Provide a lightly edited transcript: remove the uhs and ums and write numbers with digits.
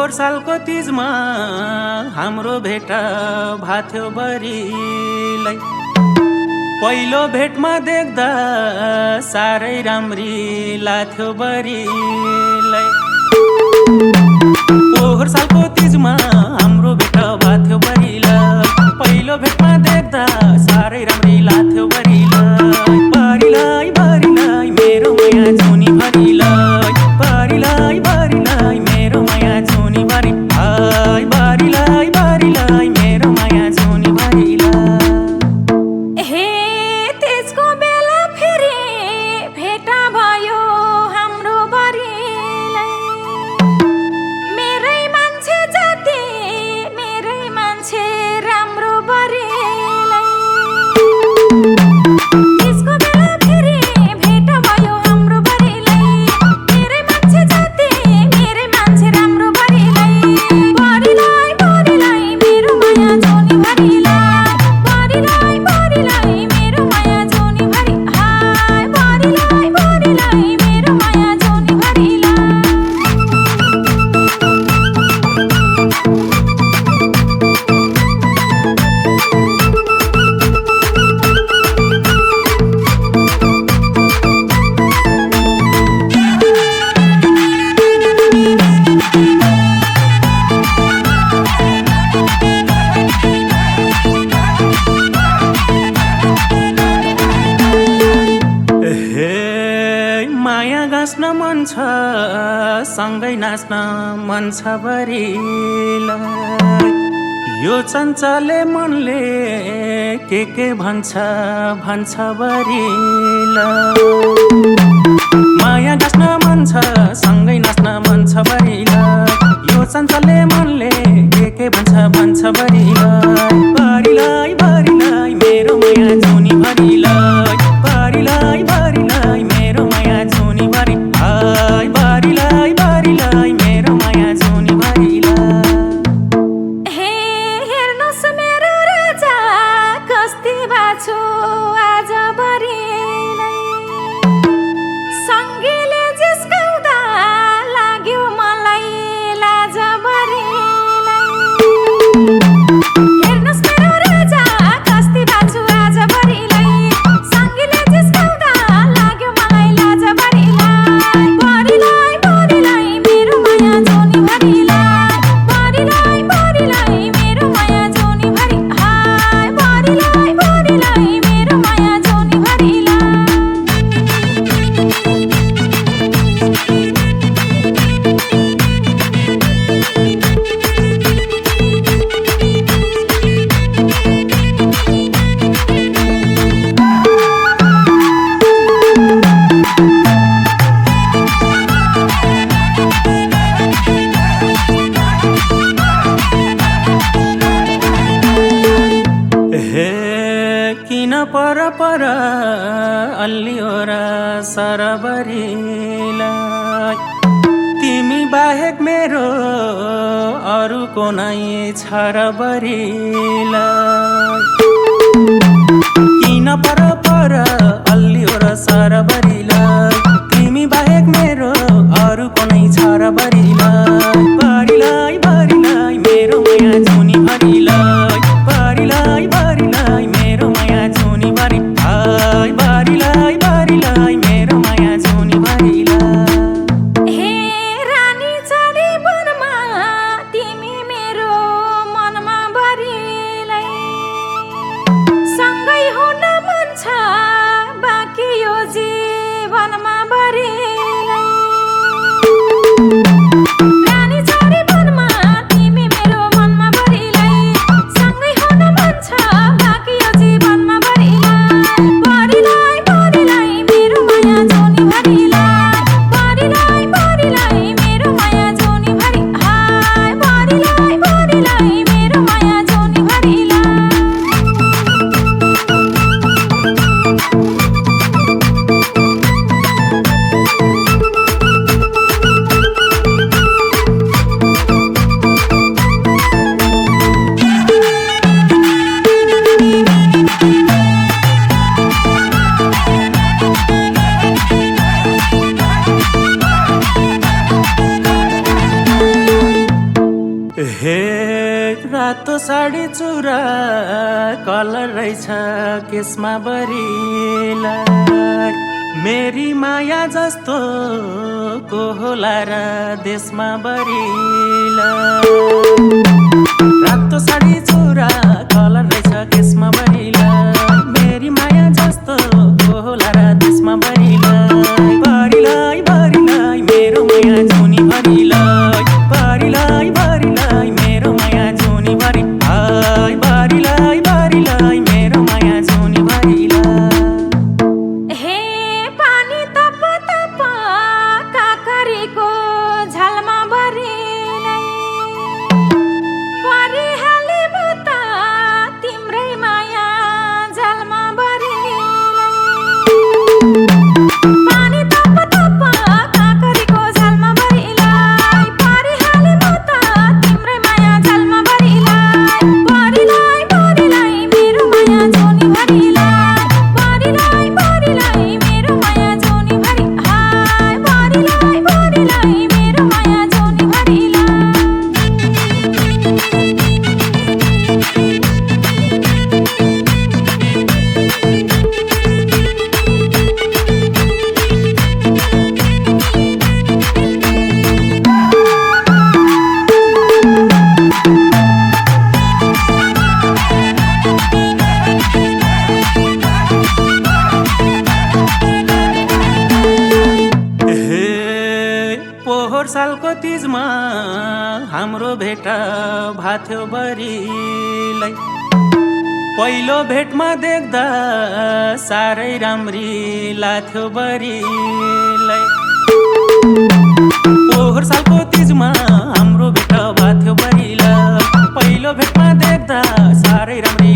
पोहोर सालको तीजमा हाम्रो भेट भाथ्यो बरिलै। पहिलो भेटमा देख्दा साह्रै राम्री लाथ्यो बरिलै। पोहोर सालको तीजमा हाम्रो भेट भाथ्यो बरिलै। पहिलो भेटमा देख्दा साह्रै राम्री लाथ्यो बरिलै। बरिलै बरिलै मेरो माया जुनी भरिलै। बरिलै बरिलै मेरो माया जुनी भरि। बरिलै बरिलै मेरो माया जुनी भरिलै। हे त्यसको बेला फेरि भेटा भयो हाम्रो बरिलै। मेरै मान्छे जति मेरै मान्छे राम्रो बरिलै। त्यसको बेला फेरि भेटा भयो हाम्रो बरिलै। मेरै मान्छे जति मेरै मान्छे राम्रो बरिलै। बरिलै बरिलै मेरो माया जुनी भरिलै। बरिलै बरिलै मेरो माया जुनी भरि। बरिलै बरिलै मेरो माया जुनी भरिलै। हे माया गाँस्न मन छ सँगै नाच्न मन छ बरिलै। यो चञ्चले मनले के भन्छ भन्छ बरिलै। माया गाँस्न मन छ सँगै नाच्न मन छ बरिलै। यो चञ्चले मनले के भन्छ भन्छ बरिलै। बरिलै बरिलै मेरो माया जुनी भरिलै। बरिलै बरिलै मेरो माया जुनी भरि। बरिलै बरिलै मेरो माया जुनी भरिलै। हे हेर्नुस् मेरो राजा कस्ती बाछु आज बरिलै। सँगीले जिस्काउँदा लाग्यो मलाई लाज बरिलै। हेर्नुस् मेरो राजा कस्ती बाछु आज बरिलै। सँगीले जिस्काउँदा लाग्यो मलाई लाज बरिलै। बरिलै बरिलै मेरो माया जुनी भरिलै। बरिलै बरिलै मेरो माया जुनी भरि। बरिलै बरिलै मेरो माया जुनी भरिलै। हे किन पर पर अल्लियोरा सरबरिलाई। तिमी बाहेक मेरो अरूको नै छ र बरिलाई। किन पर पर अल्लियोरा सरबरिलाई। तिमी बाहेक मेरो अरूको नै छ र बरिलाई। बरिलै बरिलै मेरो माया जुनी भरिलै। बरिलै बरिलै मेरो माया जुनी भरि। बरिलै बरिलै मेरो माया जुनी भरिलै। हे रानी चरी वनमा तिमी मेरो मनमा बरिलै। रहेछ केसमा बरिला मेरी माया जस्तो को होला र देशमा बरिला रातो साडी चुरा कलर रहेछ केसमा बरिला मेरी माया जस्तो को होला र देशमा बरिला बरिलाई बरिलाई मेरो माया जुनी भरिलाई बरिलाई बरिलाई मेरो माया जुनी भरि हाय बरिलाई बरिलाई मेरो माया जुनी भरिलाई हे पानी तप तप काकरीको झलमा भरिलै परिहाले त तिम्रै माया झलमा भरिलै पानी तप तप काकरीको झलमा भरिलै परिहाले त तिम्रै माया झलमा भरिलै भरिलै भरिलै मेरो माया जोनी भरिलै भरिलै भरिलै मेरो माया जोनी भरि हाय भरिलै भरिलै मेरो माया जोनी भरिलै पोहोर सालको तिजमा हाम्रो भेट भाथ्यो बरिलै पहिलो भेटमा देख्दा साह्रै राम्री लाथ्यो बरिलै पोहोर सालको तिजमा हाम्रो भेट भाथ्यो बरिलै पहिलो भेटमा देख्दा साह्रै राम्री